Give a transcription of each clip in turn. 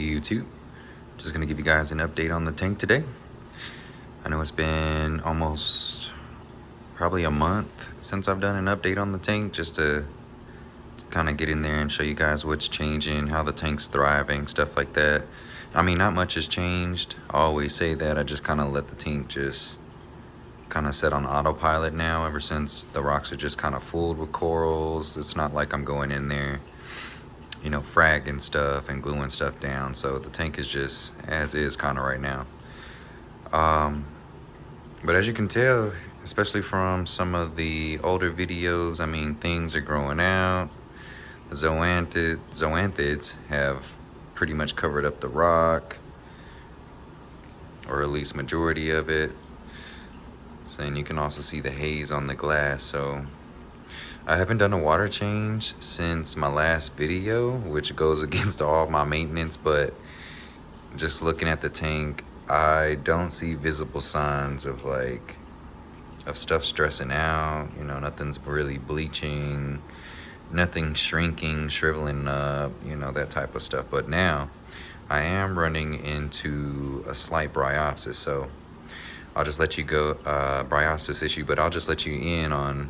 YouTube. Just gonna give you guys an update on the tank today. I know it's been almost probably a month since I've done an update on the tank, just to kind of get in there and show you guys what's changing, how the tank's thriving, stuff like that. I mean, not much has changed. I always say that. I just kind of let the tank just kind of set on autopilot now, ever since the rocks are just kind of full with corals. It's not like I'm going in there, you know, fragging stuff and gluing stuff down. So the tank is just as is kind of right now. But as you can tell, especially from some of the older videos, I mean, things are growing out. The zoanthids have pretty much covered up the rock, or at least majority of it. So, and you can also see the haze on the glass. So I haven't done a water change since my last video, which goes against all my maintenance, but just looking at the tank, I don't see visible signs of stuff stressing out. You know, nothing's really bleaching, nothing shrinking, shriveling up, you know, that type of stuff. But now I am running into a slight bryopsis, so I'll just let you go, bryopsis issue, but I'll just let you in on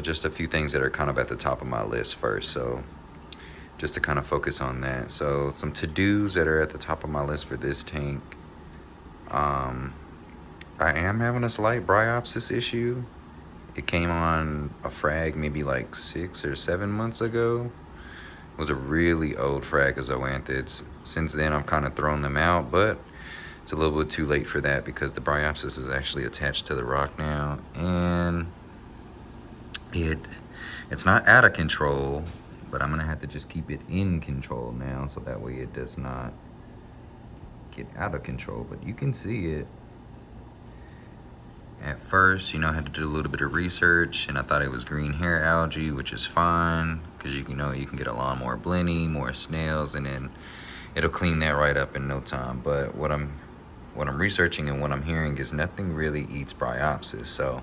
just a few things that are kind of at the top of my list first. So just to kind of focus on that. So some to-dos that are at the top of my list for this tank. I am having a slight bryopsis issue. It came on a frag maybe like 6 or 7 months ago. It was a really old frag of zoanthids. Since then, I've kind of thrown them out, but it's a little bit too late for that because the bryopsis is actually attached to the rock now, and it's not out of control, but I'm gonna have to just keep it in control now, so that way it does not get out of control. But you can see it. At first, you know, I had to do a little bit of research, and I thought it was green hair algae, which is fine, because you know, you can get a lot more blenny, more snails, and then it'll clean that right up in no time. But what I'm researching and what I'm hearing is nothing really eats bryopsis. So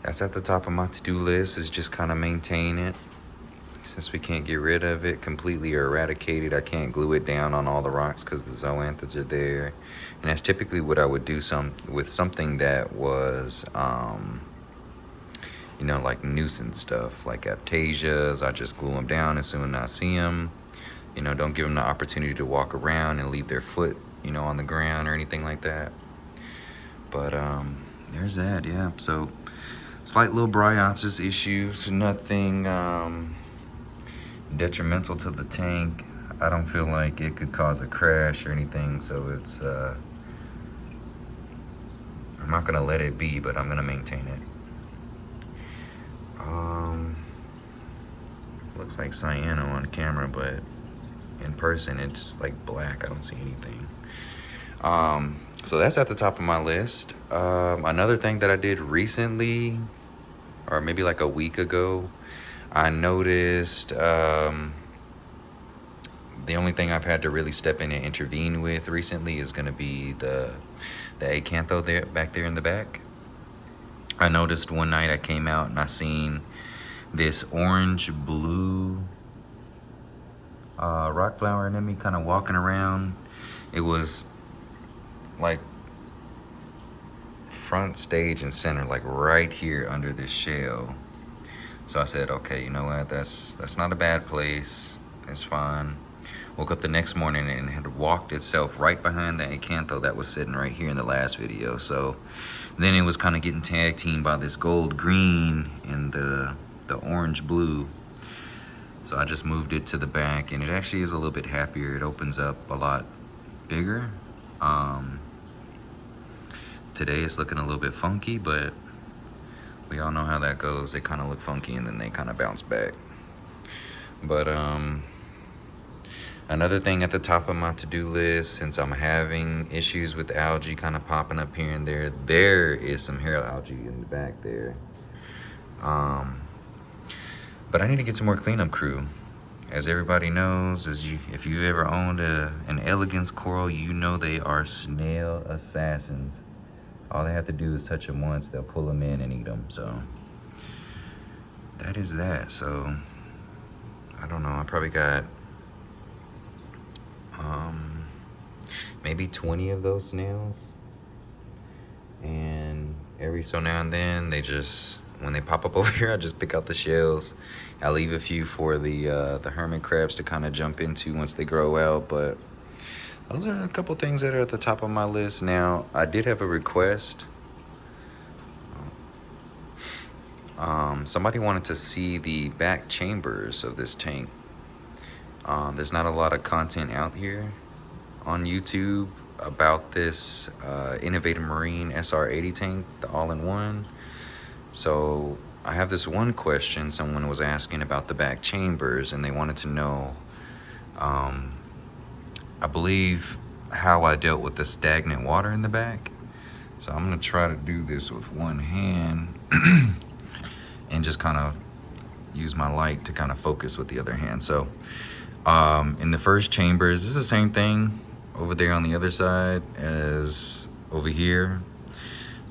that's at the top of my to-do list, is just kind of maintain it. Since we can't get rid of it completely or eradicate it, I can't glue it down on all the rocks because the zoanthids are there. And that's typically what I would do with something that was, you know, like nuisance stuff, like aphasias. I just glue them down as soon as I see them. You know, don't give them the opportunity to walk around and leave their foot, you know, on the ground or anything like that. But there's that, yeah. So slight little bryopsis issues, nothing detrimental to the tank. I don't feel like it could cause a crash or anything, so it's I'm not gonna let it be, but I'm gonna maintain it. Looks like cyano on camera, but in person it's like black. I don't see anything. So that's at the top of my list. Another thing that I did recently, or maybe like a week ago, I noticed the only thing I've had to really step in and intervene with recently is going to be the acantho there, back there in the back. I noticed one night I came out and I seen this orange-blue rock flower anemone kind of walking around. It was like front stage and center, like right here under this shell. So I said, okay, you know what, that's not a bad place, it's fine. Woke up the next morning and it had walked itself right behind the acantho that was sitting right here in the last video. So then it was kind of getting tag teamed by this gold green and the orange blue. So I just moved it to the back, and it actually is a little bit happier. It opens up a lot bigger. Today it's looking a little bit funky, but we all know how that goes. They kind of look funky and then they kind of bounce back. But another thing at the top of my to-do list, since I'm having issues with algae kind of popping up here and there is some hair algae in the back there. But I need to get some more cleanup crew. As everybody knows, if you ever owned an elegance coral, you know they are snail assassins. All they have to do is touch them once, they'll pull them in and eat them. So that is that. So I don't know, I probably got maybe 20 of those snails. And every so now and then, they just, when they pop up over here, I just pick out the shells. I leave a few for the hermit crabs to kind of jump into once they grow out. But those are a couple things that are at the top of my list. Now, I did have a request. Somebody wanted to see the back chambers of this tank. There's not a lot of content out here on YouTube about this Innovative Marine SR80 tank, the all-in-one. So I have this one question. Someone was asking about the back chambers, and they wanted to know, I believe, how I dealt with the stagnant water in the back. So I'm gonna try to do this with one hand and just kind of use my light to kind of focus with the other hand. So in the first chambers, this is the same thing over there on the other side as over here.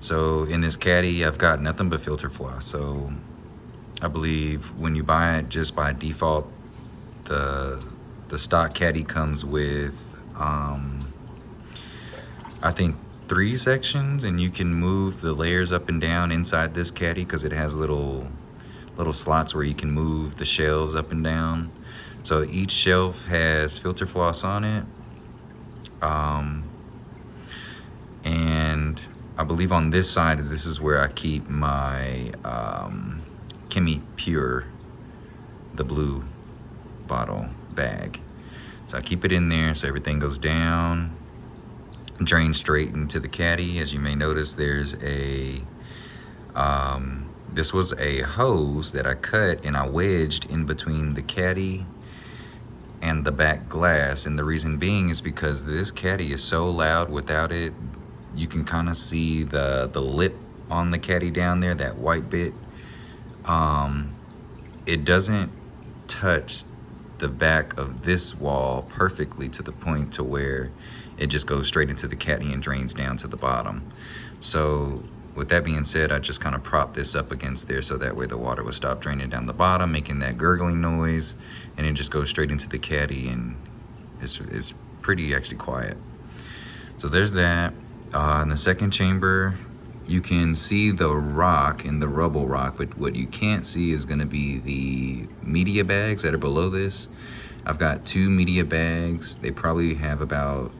So in this caddy, I've got nothing but filter floss. So I believe when you buy it, just by default, the stock caddy comes with I think 3 sections, and you can move the layers up and down inside this caddy because it has little slots where you can move the shelves up and down. So each shelf has filter floss on it. And I believe on this side, this is where I keep my Chemi Pure, the blue bottle bag. So I keep it in there so everything goes down, drain straight into the caddy. As you may notice, there's a this was a hose that I cut and I wedged in between the caddy and the back glass, and the reason being is because this caddy is so loud. Without it, you can kind of see the lip on the caddy down there, that white bit. It doesn't touch the back of this wall perfectly to the point to where it just goes straight into the caddy and drains down to the bottom. So with that being said, I just kind of propped this up against there so that way the water would stop draining down the bottom, making that gurgling noise, and it just goes straight into the caddy, and it's pretty actually quiet. So there's that. In the second chamber, you can see the rock and the rubble rock, but what you can't see is going to be the media bags that are below this. I've got 2 media bags. They probably have about,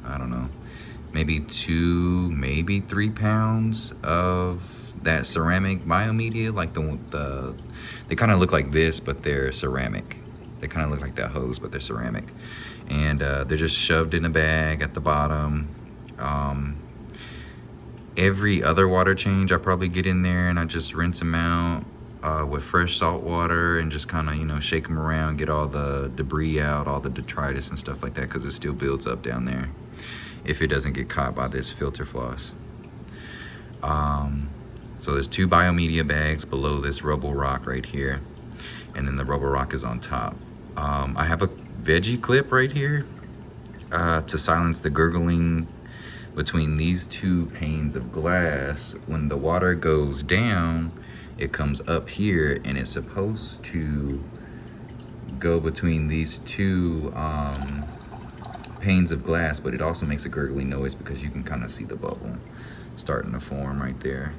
I don't know, maybe 2, maybe 3 pounds of that ceramic biomedia. Like they kind of look like this, but they're ceramic. They kind of look like that hose, but they're ceramic. And they're just shoved in a bag at the bottom. Every other water change, I probably get in there and I just rinse them out with fresh salt water and just kind of, you know, shake them around, get all the debris out, all the detritus and stuff like that, because it still builds up down there if it doesn't get caught by this filter floss. So there's 2 biomedia bags below this rubble rock right here, and then the rubble rock is on top. I have a veggie clip right here to silence the gurgling between these 2 panes of glass. When the water goes down, it comes up here, and it's supposed to go between these 2 panes of glass, but it also makes a gurgling noise because you can kind of see the bubble starting to form right there.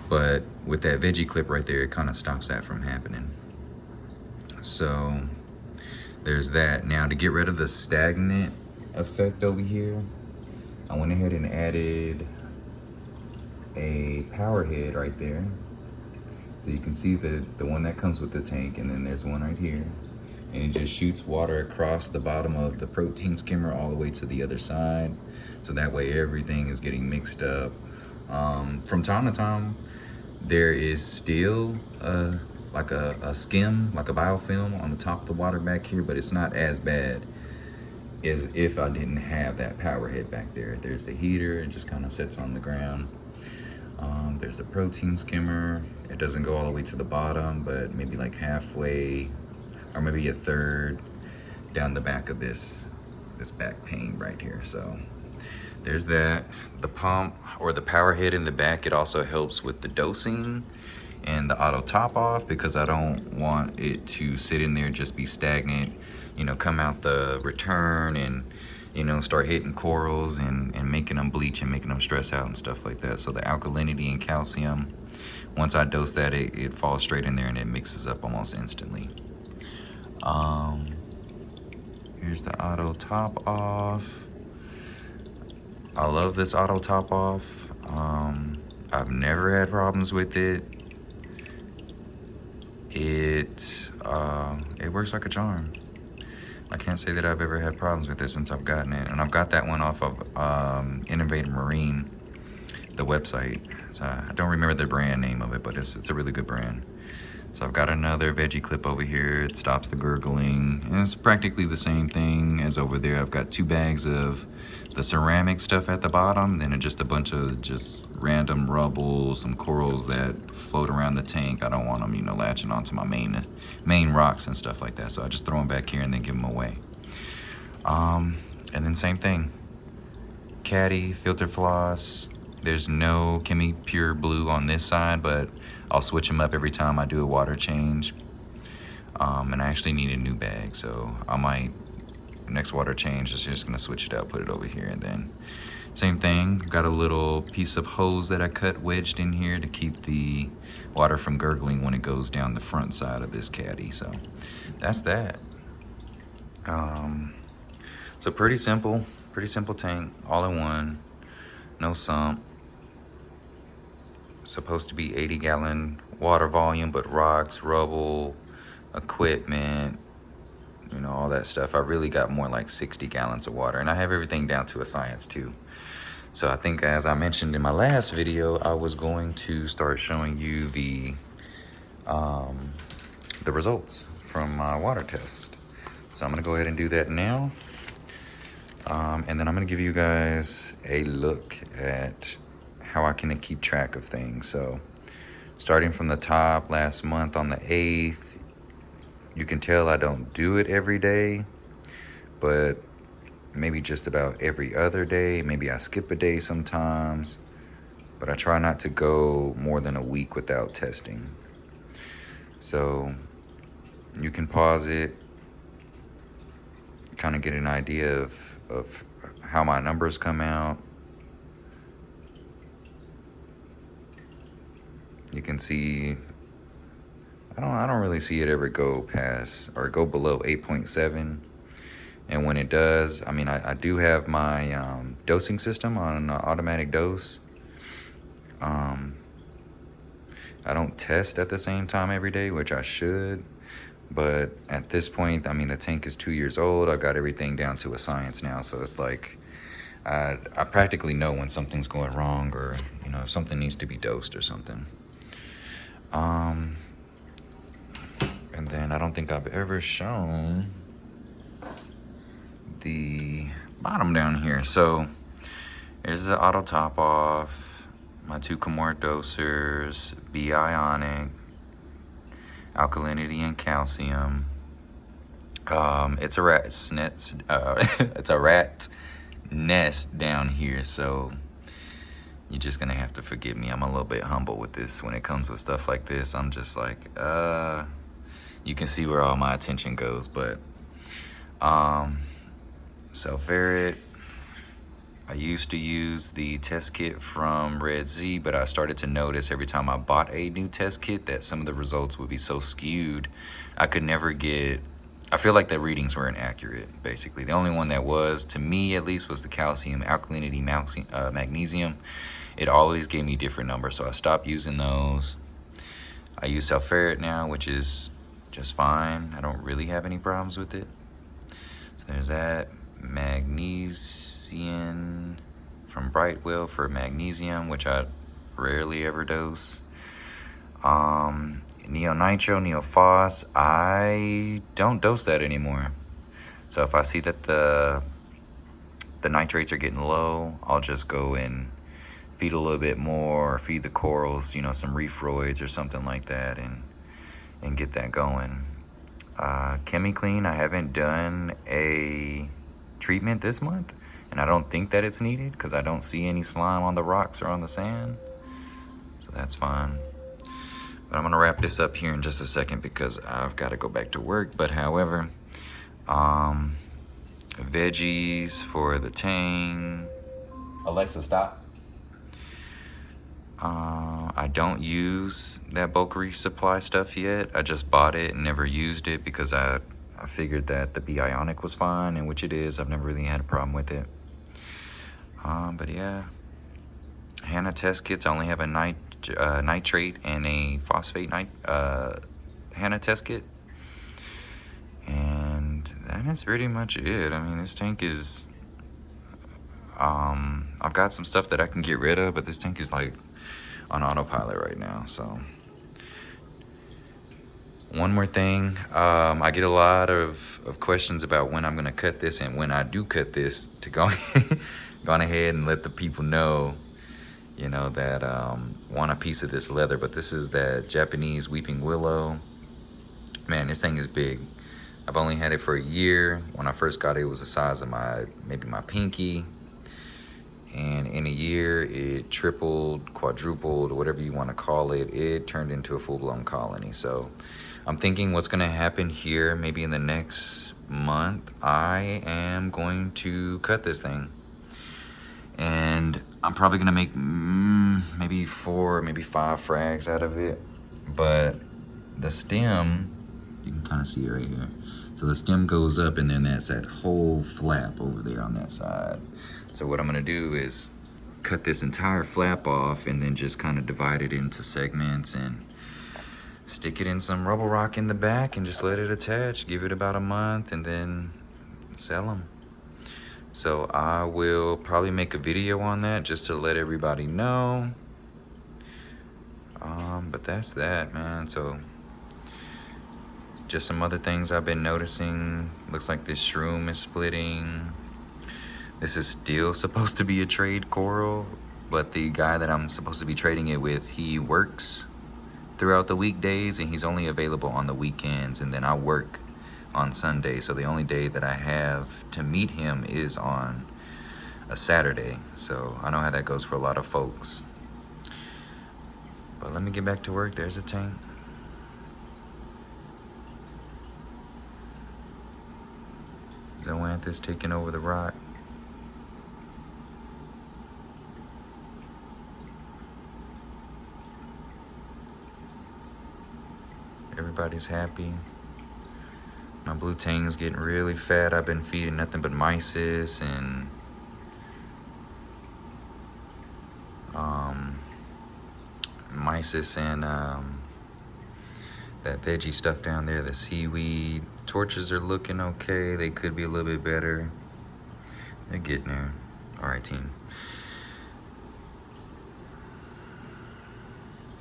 But with that veggie clip right there, it kind of stops that from happening. So there's that. Now, to get rid of the stagnant effect over here, I went ahead and added a power head right there. So you can see the one that comes with the tank, and then there's one right here. And it just shoots water across the bottom of the protein skimmer all the way to the other side. So that way everything is getting mixed up. From time to time, there is still like a skim, like a biofilm on the top of the water back here, but it's not as bad as if I didn't have that power head back there. There's the heater, it just kind of sits on the ground. There's the protein skimmer. It doesn't go all the way to the bottom, but maybe like halfway or maybe a third down the back of this back pane right here. So there's that. The pump or the power head in the back, it also helps with the dosing and the auto top off, because I don't want it to sit in there, just be stagnant, you know, come out the return and you know, start hitting corals and making them bleach and making them stress out and stuff like that. So the alkalinity and calcium, once I dose that, it falls straight in there and it mixes up almost instantly. Here's the auto top off. I love this auto top off. I've never had problems with it. It works like a charm. I can't say that I've ever had problems with it since I've gotten it. And I've got that one off of Innovative Marine, the website. So I don't remember the brand name of it, but it's a really good brand. So I've got another veggie clip over here. It stops the gurgling. And it's practically the same thing as over there. I've got 2 bags of the ceramic stuff at the bottom, then just a bunch of just random rubble, some corals that float around the tank. I don't want them, you know, latching onto my main rocks and stuff like that. So I just throw them back here and then give them away. And then same thing. Caddy, filter floss. There's no Chemi Pure Blue on this side, but I'll switch them up every time I do a water change. And I actually need a new bag, so I might, next water change, is just gonna switch it out, put it over here, and then same thing. Got a little piece of hose that I cut wedged in here to keep the water from gurgling when it goes down the front side of this caddy. So that's that. So pretty simple tank, all in one, no sump. Supposed to be 80-gallon water volume, but rocks, rubble, equipment, you know, all that stuff. I really got more like 60 gallons of water, and I have everything down to a science too. So I think, as I mentioned in my last video, I was going to start showing you the results from my water test. So I'm gonna go ahead and do that now. And then I'm gonna give you guys a look at how I can keep track of things. So starting from the top, last month on the 8th, you can tell I don't do it every day, but maybe just about every other day. Maybe I skip a day sometimes, but I try not to go more than a week without testing. So you can pause it, kind of get an idea of how my numbers come out. You can see, I don't really see it ever go past or go below 8.7. And when it does, I mean, I do have my dosing system on automatic dose. I don't test at the same time every day, which I should. But at this point, I mean, the tank is 2 years old. I've got everything down to a science now. So it's like, I practically know when something's going wrong, or, you know, if something needs to be dosed or something. And then I don't think I've ever shown the bottom down here. So here's the auto top off, my 2 Comor dosers, B ionic, alkalinity and calcium. It's a rat nest. It's a rat nest down here, so you're just gonna have to forgive me. I'm a little bit humble with this when it comes with stuff like this. I'm just like, you can see where all my attention goes. But Sulfuret, I used to use the test kit from Red Z, but I started to notice every time I bought a new test kit that some of the results would be so skewed. I could never get, I feel like the readings were inaccurate, basically. The only one that was, to me at least, was the calcium, alkalinity, magnesium. It always gave me different numbers, so I stopped using those. I use Sulfuret now, which is just fine. I don't really have any problems with it. So there's that. Magnesium from Brightwell for magnesium, which I rarely ever dose. Neonitro, Neophos, I don't dose that anymore. So if I see that the nitrates are getting low, I'll just go and feed a little bit more, or feed the corals, you know, some reefroids or something like that, and get that going. ChemiClean, I haven't done a treatment this month, and I don't think that it's needed because I don't see any slime on the rocks or on the sand, so that's fine. But I'm gonna wrap this up here in just a second because I've got to go back to work. But however, veggies for the tang. Alexa, stop. I don't use that bulk resupply stuff yet. I just bought it and never used it because I figured that the B Ionic was fine, and which it is. I've never really had a problem with it. But yeah, Hannah test kits. I only have a nitrate and a phosphate Hannah test kit, and that is pretty much it. I mean, this tank is. I've got some stuff that I can get rid of, but this tank is like on autopilot right now. So one more thing, I get a lot of questions about when I'm gonna cut this, and when I do cut this, to go on ahead and let the people know, you know, that want a piece of this leather. But this is that Japanese weeping willow. Man, this thing is big. I've only had it for a year. When I first got it, it was the size of maybe my pinky. And in a year, it tripled, quadrupled, whatever you want to call it. It turned into a full-blown colony. So I'm thinking what's going to happen here, maybe in the next month, I am going to cut this thing. And I'm probably going to make maybe 4, maybe 5 frags out of it. But the stem, you can kind of see it right here. So the stem goes up, and then that's that whole flap over there on that side. So what I'm gonna do is cut this entire flap off and then just kind of divide it into segments and stick it in some rubble rock in the back and just let it attach. Give it about a month and then sell them. So I will probably make a video on that just to let everybody know. But that's that, man. So just some other things I've been noticing. Looks like this shroom is splitting. This is still supposed to be a trade coral, but the guy that I'm supposed to be trading it with, he works throughout the weekdays and he's only available on the weekends, and then I work on Sunday. So the only day that I have to meet him is on a Saturday. So I know how that goes for a lot of folks. But let me get back to work. There's a tank. Zoanthus taking over the rock. Everybody's happy. My blue tang's getting really fat. I've been feeding nothing but mysis and that veggie stuff down there, the seaweed. Torches are looking okay. They could be a little bit better. They're getting there. All right, team.